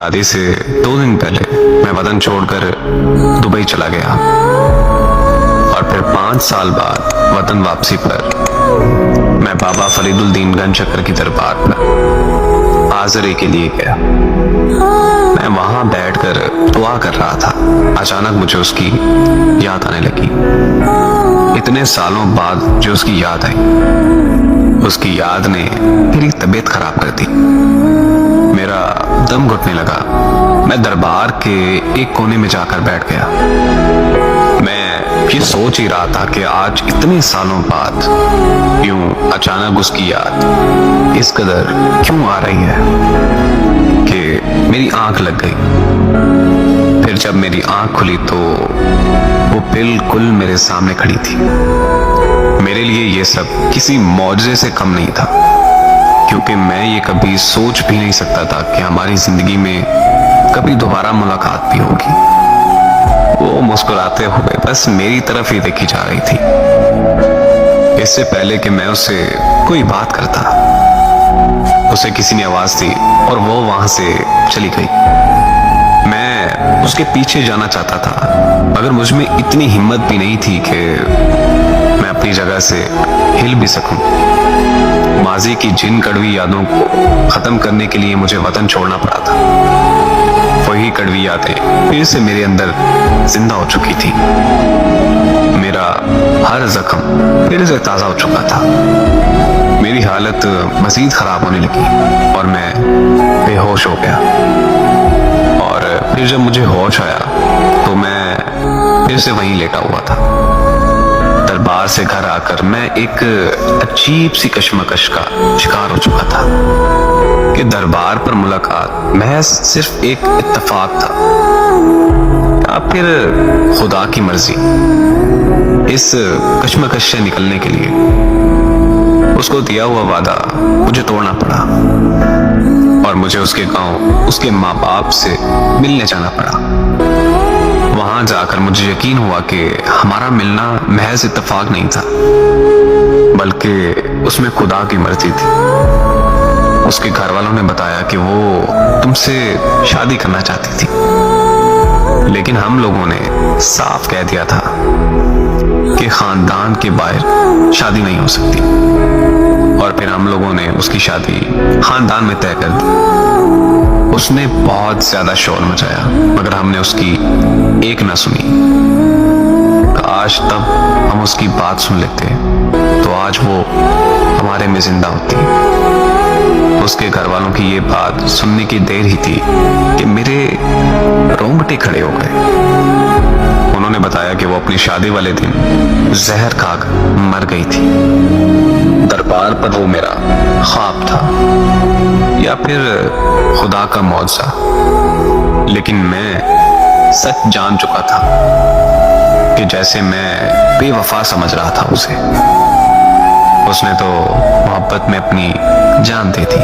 शादी से 2 दिन पहले मैं वतन छोड़कर दुबई चला गया और फिर 5 साल बाद वतन वापसी पर मैं बाबा फरीदुद्दीन गंज शक्कर की दरबार पर हाजिरी के लिए गया। मैं वहां बैठकर दुआ कर रहा था। अचानक मुझे उसकी याद आने लगी। इतने सालों बाद जो उसकी याद आई, उसकी याद ने मेरी तबीयत खराब कर दी। मेरा दम घुटने लगा। मैं दरबार के एक कोने में जाकर बैठ गया। मैं ये सोच ही रहा था कि आज इतने सालों बाद यूं अचानक उसकी याद इस कदर क्यों आ रही है कि मेरी आंख लग गई। फिर जब मेरी आंख खुली तो वो बिल्कुल मेरे सामने खड़ी थी। मेरे लिए ये सब किसी मौजज़े से कम नहीं था, क्योंकि मैं ये कभी सोच भी नहीं सकता था कि हमारी जिंदगी में कभी दोबारा मुलाकात भी होगी। वो मुस्कुराते हुए बस मेरी तरफ ही देखी जा रही थी। इससे पहले कि मैं उससे कोई बात करता, उसे किसी ने आवाज दी और वो वहां से चली गई। मैं उसके पीछे जाना चाहता था, मगर मुझ में इतनी हिम्मत भी नहीं थी कि मैं अपनी जगह से हिल भी सकूं। माजी की जिन कड़वी यादों को खत्म करने के लिए मुझे वतन छोड़ना पड़ा था। वही कड़वी यादें फिर से मेरे अंदर जिंदा हो चुकी थी। मेरा हर जख्म फिर से ताजा हो चुका था। मेरी हालत मजीद खराब होने लगी और मैं बेहोश हो गया। और फिर जब मुझे होश आया तो मैं फिर से वहीं लेटा हुआ था। दरबार से घर आकर मैं एक अजीब सी कश्मकश का शिकार हो चुका था कि दरबार पर मुलाकात महज सिर्फ एक इत्तेफाक था या फिर खुदा की मर्जी। इस कश्मकश से निकलने के लिए उसको दिया हुआ वादा मुझे तोड़ना पड़ा और मुझे उसके गांव उसके माँ बाप से मिलने जाना पड़ा। वहां जाकर मुझे यकीन हुआ कि हमारा मिलना महज इत्तेफाक नहीं था, बल्कि उसमें खुदा की मर्जी थी। उसके घर वालों ने बताया कि वो तुमसे शादी करना चाहती थी, लेकिन हम लोगों ने साफ कह दिया था कि खानदान के बाहर शादी नहीं हो सकती। और फिर हम लोगों ने उसकी शादी खानदान में तय कर दी। उसने बहुत ज्यादा शोर मचाया, मगर हमने उसकी एक ना सुनी। काश तब हम उसकी बात सुन लेते तो आज वो हमारे में जिंदा होती। उसके घर वालों की ये बात सुनने की देर ही थी कि मेरे रोंगटे खड़े हो गए। उन्होंने बताया कि वो अपनी शादी वाले दिन जहर खाकर मर गई थी। दरबार पर वो मेरा ख्वाब था या फिर खुदा का मौजज़ा, लेकिन मैं सच जान चुका था कि जैसे मैं बेवफा समझ रहा था उसे, उसने तो मोहब्बत में अपनी जान दे दी।